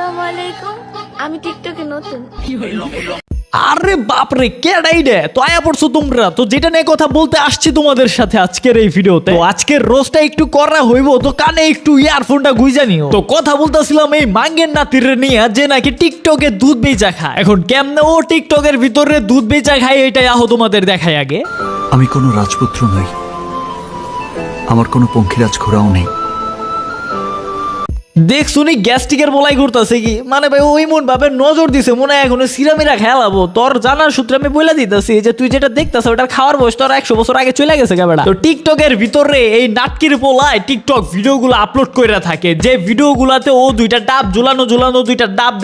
আসসালামু আলাইকুম, আমি টিকটকে নতুন। আরে বাপরে কেডাই রে তো আয়া পড়ছো তোমরা তো যেটা নিয়ে কথা বলতে আসছি তোমাদের সাথে আজকের এই ভিডিওতে। তো আজকের রোজটা একটু করা হইব, তো কানে একটু ইয়ারফোনটা গুইজা নিও। তো কথা বলতেছিলাম এই মাঙ্গের নাতির নিয়ে, যে নাকি টিকটকে দুধ বেচা খায়। এখন কেমনে ও টিকটকের ভিতরে দুধ বেচা খায় এটাই আহ তোমাদের দেখাই আগে। আমি কোনো রাজপুত্র নই, আমার কোনো পঙ্খিরাজ ঘোড়াও নেই। দেখছুনি গ্যাস্ট্রিকের বলাই করতেছে কি, মানে ভাই ওই মন ভাবে নজর দিছে মনে হয় এখন সিরামিরা খেলাবো। তোর জানার সূত্রে আমি বলে দিতেছি যে তুই যেটা দেখতেছ ওটার খাওয়ার বয়স তোর 100 বছর আগে চলে গেছে কেবেটা। তো টিকটকের ভিতরে এই নাটকির পোলায় টিকটক ভিডিওগুলো আপলোড করে থাকে, যে ভিডিওগুলাতে ও দুইটা ডাব ঝুলানো দুইটা ডাব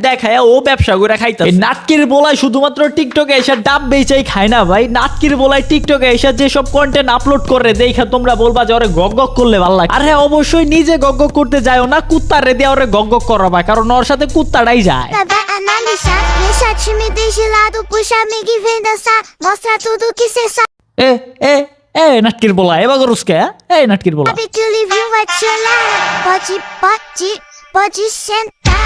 দেখায় ও ব্যবসা করে খাইতে। এই নাটকির পোলায় শুধুমাত্র টিকটকে এসে ডাব বেচাই খায় না ভাই, নাটকির পোলায় টিকটকে এসে যেসব কন্টেন্ট আপলোড করে দেখা তোমরা বলবা যে ওরে গগ গগ করলে ভালো লাগে। আর হ্যাঁ অবশ্যই নিজে গগ গগ করতে যাও না, কুত্তা রে দিয়ে ওরে গগ গগ করাবা, কারণ ওর সাথে কুত্তাটাই যায়। Vai analisar, deixa timidez de lado, puxa amigo e vem dançar, mostra tudo que cê এ এ এ নাটকির পোলা এবার করুসকে, এই নাটকির পোলা sabe que o livrinho vai te olhar. Pode sentar,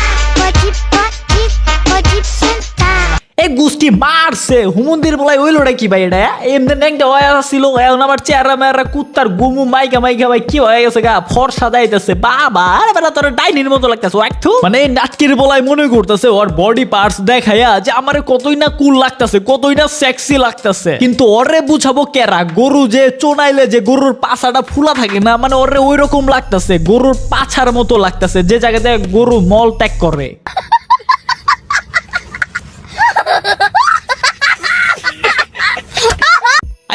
pode sentar. এই গুষ্টি মারছে হুমন্দির বলাই ওই লোটা কি ভাই এটা এমনি একটা ওয়া ছিল এখন আমার চেহারা মেয়ারা কুত্তার গুমু মাইকা ভাই কি হয়ে গেছে গা ফর্সা দাইতেছে বাবা। আরে বেটা তোর ডাইনির মতো লাগতেছে একটু, মানে এই নাটকির বলাই মনে করতেছে ওর বডি পার্টস দেখাইয়া যে আমারে কতই না কুল লাগতেছে, কতই না সেক্সি লাগতেছে। কিন্তু ওরে বুঝাবো কেরা, গরু যে চোনাইলে যে গরুর পাছাটা ফুলা থাকে না, মানে ওরে ওই রকম লাগতেছে, গরুর পাছার মতো লাগতেছে যে জায়গাতে গরু মল ত্যাগ করে।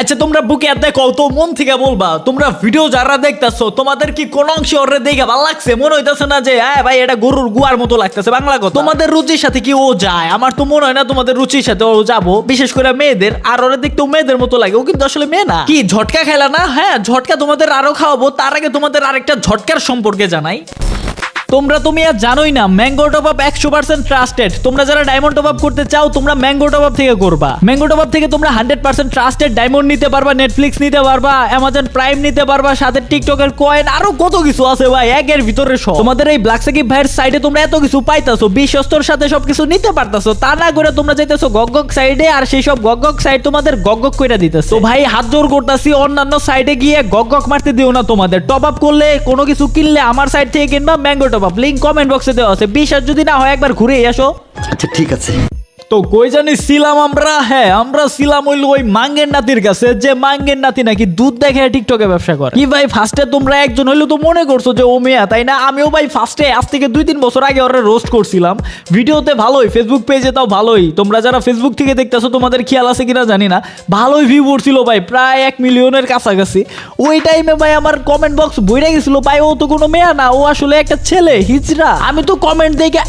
আচ্ছা তোমরা বুকে দেখো তো মন থেকে বলবা, তোমরা ভিডিও যারা দেখতেছো তোমাদের কি কোন অংশে ওরে দেখে ভালো লাগছে? মনে হইতেছে না যে হ্যাঁ ভাই এটা গরুর গুয়ার মতো লাগতেছে? বাংলা কথা, তোমাদের রুচির সাথে কি ও যায়? আমার তো মনে হয় না তোমাদের রুচির সাথে ও যাবো, বিশেষ করে মেয়েদের। আর ওরে দেখতেও মেয়েদের মতো লাগে, ও কিন্তু আসলে মেয়ে না। কি ঝটকা খেলা না? হ্যাঁ ঝটকা তোমাদের আরো খাওয়াবো, তার আগে তোমাদের আরেকটা ঝটকার সম্পর্কে জানাই। তুমি আর জানোই না ম্যাঙ্গো টপ আপ 100% ট্রাস্টেড। তোমরা যারা ডায়মন্ড টপ আপ করতে চাও তোমরা ম্যাঙ্গো টপ আপ থেকে করবা। ম্যাঙ্গো টপ আপ থেকে তোমরা 100% ট্রাস্টেড ডায়মন্ড নিতে পারবা, নেটফ্লিক্স নিতে পারবা, অ্যামাজন প্রাইম নিতে পারবা, সাথে টিকটকের কয়েন আরো কত কিছু আছে ভাই একের ভিতরে সব। তোমাদের এই ব্ল্যাক সাকিব ভাইয়ের সাইডে তোমরা এত কিছু পাইতাছো, বিশ্বস্তর সাথে সবকিছু নিতে পারতাছো, তা না করে তোমরা যাইতেছো গগ সাইডে আর সেই সব গগ সাইড তোমাদের গগ কইরা দিতেছে। তো ভাই হাত জোর করতাছি অন্যান্য সাইডে গিয়ে গগ মারতে দিও না। তোমাদের টপ আপ করলে কোনো কিছু কিনলে আমার সাইড থেকে কিনবা mango top up, link comment বক্সে দেওয়া আছে। বিশ্বাস যদি না হয় একবার ঘুরে আসো। আচ্ছা ঠিক আছে। তো কই জানি ছিলাম আমরা? হ্যাঁ আমরা ছিলাম হইলো ওই মাঙ্গের নাতির কাছে, যে মাঙ্গের নাতি নাকি দুধ দেখে টিকটকে ব্যবসা করে। কি ভাই ফার্স্টে তোমরা একজন হইলো তো মনে করছো যে ও মেয়া, তাই না? আমিও ভাই ফার্স্টে আজ থেকে 2-3 বছর আগে ওরা রোস্ট করছিলাম ভিডিওতে, ভালোই ফেসবুক পেজে, তাও ভালোই। তোমরা যারা ফেসবুক থেকে দেখতেছো তোমাদের খেয়াল আছে কিনা জানি না, ভালোই ভিউ পড়ছিল ভাই, প্রায় 1 মিলিয়নের কাছাকাছি। ওই টাইমে ভাই আমার কমেন্ট বক্স বইরা গেছিল ভাই ও তো কোনো মেয়া না, ও আসলে একটা ছেলে হিজড়া। আমি তো কমেন্ট দেখে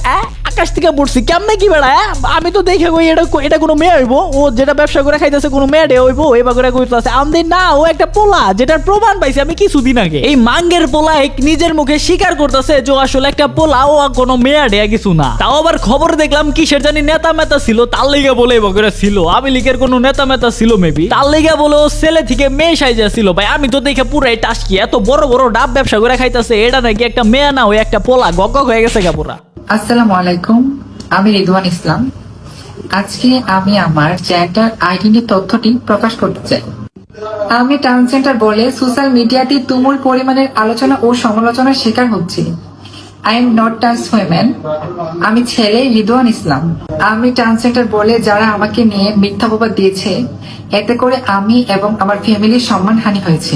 আকাশ থেকে পড়ছি কেমনে কি বেড়া, আমি তো দেখে কই এটা কোনো মেয়ে হইব, ও যেটা ব্যবসা করে খাইতেছে কোনো মেয়ে হইব এবার করে কইতাছে আমি না ও একটা পোলা, যেটার প্রমাণ পাইছি আমি কিছুদিন আগে। এই মাঙ্গের পোলা নিজের মুখে স্বীকার করতেছে যে আসলে একটা পোলা, ও কোনো মেয়ে কিছু না। তাও আবার খবর দেখলাম কিসের জানি নেতা মেতা ছিল, তার লেগে বলে এবার করে ছিল আমি লীগের কোনো নেতা মেতা ছিল মেবি, তার লেগে বলে ও ছেলে থেকে মেয়ে সাইজা ছিল। ভাই আমি তো দেখে পুরাই টাসকি, এত বড় বড় ডাব ব্যবসা করে খাইতেছে, এটা নাকি একটা মেয়ে না, ওই একটা পোলা গগ হয়ে গেছে গা পুরা। আসসালামু আলাইকুম, আমি রিদওয়ান ইসলাম। আজকে আমি আমার জেন্ডার আইডেন্টি তথ্যটি প্রকাশ করতে চাই। আমি ট্রান্সজেন্ডার বলে সোশ্যাল মিডিয়াতে তুমুল পরিমাণের আলোচনা ও সমালোচনার শিকার হচ্ছি। I am not trans women, আমি ছেলে রিদওয়ান ইসলাম। আমি ট্রান্সজেন্ডার বলে যারা আমাকে নিয়ে মিথ্যা অপবাদ দিয়েছে, এতে করে আমি এবং আমার ফ্যামিলির সম্মানহানি হয়েছে।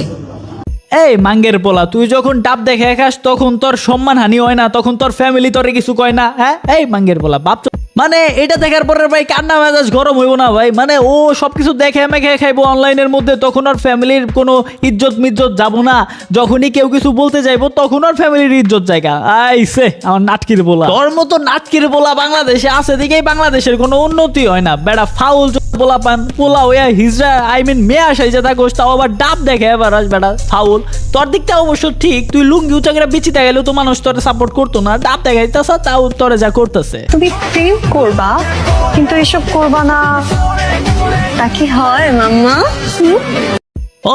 এই মাঙ্গের পোলা, তুই যখন ডাব দেখে খাস তখন তোর সম্মান হানি হয় না, তখন তোর ফ্যামিলি তোরে কিছু কয় না? হ্যাঁ এই মাঙ্গের পোলা বাপ, মানে এটা দেখার পরে ভাই কান্না মেজাজ গরম হইব না ভাই? মানে ও সবকিছু দেখে মেখে খাইবো অনলাইনের মধ্যে, তখন ওর ফ্যামিলির কোনো ইজ্জত মিজ্জত যাবো না। যখনই কেউ কিছু বলতে যাইবো তখন ওর ফ্যামিলির ইজ্জত জায়গা আইসে। আমার নাটকির পোলা, তোর মতো নাটকির পোলা বাংলাদেশে আছে দিকেই বাংলাদেশের কোনো উন্নতি হয় না। বেড়া ফাউল পোলা পান পোলা ওয়া হিজড়া মেয়ে আসাই যে থাকোস, তাও আবার ডাব দেখে এবার আস বেড়া ফাউল। তোর দিকটা অবশ্য ঠিক, তুই লুঙ্গি উচাকরা বিচিতে গেলেও তো মানুষ তোরে সাপোর্ট করতো না, ডাব দেখাইতেছ তাও তোরে যা করতেছে। তুমি প্রেম করবা কিন্তু এসব করবা না, তা কি হয় মাম্মা?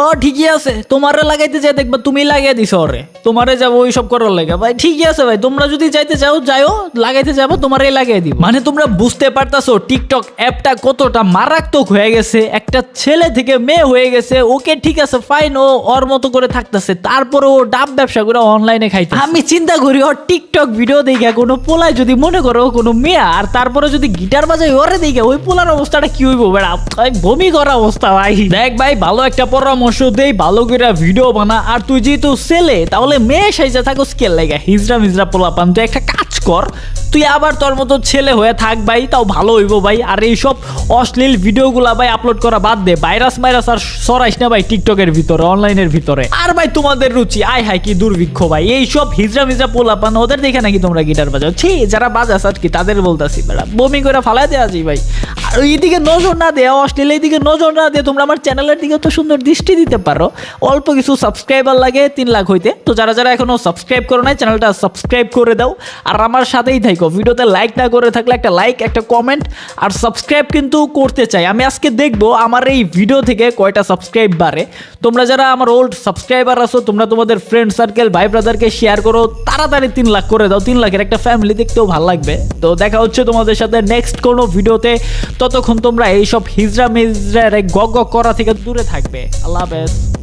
ও ঠিকই আছে, তোমারে লাগাইতে চাই দেখবা তুমি লাগিয়ে দিছো ওরে, তোমারে যাবো ওইসব করার লাগে ভাই। ঠিকই আছে ভাই, তোমরা যদি যাইতে চাও যাইও, লাগাইতে যাবো তোমারে লাগিয়ে দিব। মানে তোমরা বুঝতে পারতাছো টিকটক অ্যাপটা কতটা মারাত্মক হয়ে গেছে। একটা ছেলে থেকে মেয়ে হয়ে গেছে, ওকে ঠিক আছে ফাইন, ও ওর মতো করে থাকতেছে, তারপরে ও ডাব ব্যবসা করে অনলাইনে খাইতে। আমি চিন্তা করি ওর টিকটক ভিডিও দেখে কোনো পোলায় যদি মনে করো কোনো মেয়ে, আর তারপরে যদি গিটার বাজায় ওরে দেখে, ওই পোলার অবস্থাটা কি হইব বেড়া, বমি করা অবস্থা ভাই। দেখ ভাই, ভালো একটা পরামর্শ দেই, ভালো করে ভিডিও বানা। আর তুই যেহেতু ছেলে, তাহলে মেয়ে সাইজে থাকো স্কেল লাগা, হিজরা মিজরা পোলাপান। তুই একটা কাজ কর, তুই আবার তোর মতো ছেলে হয়ে থাক ভাই, তাও ভালো হইব ভাই। আর এইসব অশ্লীল ভিডিওগুলা ভাই আপলোড করা বাদ দে, ভাইরাস মাইরাস আর সরাইস না ভাই টিকটকের ভিতরে, অনলাইনের ভিতরে। আর ভাই তোমাদের রুচি আয় হায় কি দুর্ভিক্ষ ভাই, এইসব হিজরা মিজরা পোলাপান ওদের দেখে নাকি তোমরা গিটার বাজাও? ছি, যারা বাজাস আর কি তাদের বলতাছি বেড়া, বমি করে ফালাই দেওয়া যাই ভাই। আর এইদিকে নজর না দেয়া, অশ্লীল এইদিকে নজর না দিয়ে তোমরা আমার চ্যানেলের দিকে তো সুন্দর দৃষ্টি দিতে পারো। অল্প কিছু সাবস্ক্রাইবার লাগে 3 লাখ হইতে, তো যারা যারা এখনো সাবস্ক্রাইব করো নাই চ্যানেলটা সাবস্ক্রাইব করে দাও। আর আমার সাথেই থাকো, ভিডিওতে লাইক না করে থাকলে একটা লাইক, একটা কমেন্ট আর সাবস্ক্রাইব কিন্তু করতে চাই। আমি আজকে দেখবো আমার এই ভিডিও থেকে কয়টা সাবস্ক্রাইব বাড়ে। তোমরা যারা আমার ওল্ড সাবস্ক্রাইবার আছো, তোমরা তোমাদের ফ্রেন্ড সার্কেল ভাই ব্রাদারকে শেয়ার করো, তাড়াতাড়ি 3 লাখ করে দাও। 3 লাখের একটা ফ্যামিলি দেখতেও ভালো লাগবে। তো দেখা হচ্ছে তোমাদের সাথে নেক্সট কোনো ভিডিওতে, ততক্ষণ তোমরা এইসব হিজরা মিজরা গগ করা থেকে দূরে থাকবে। আল্লাহ হাফেজ।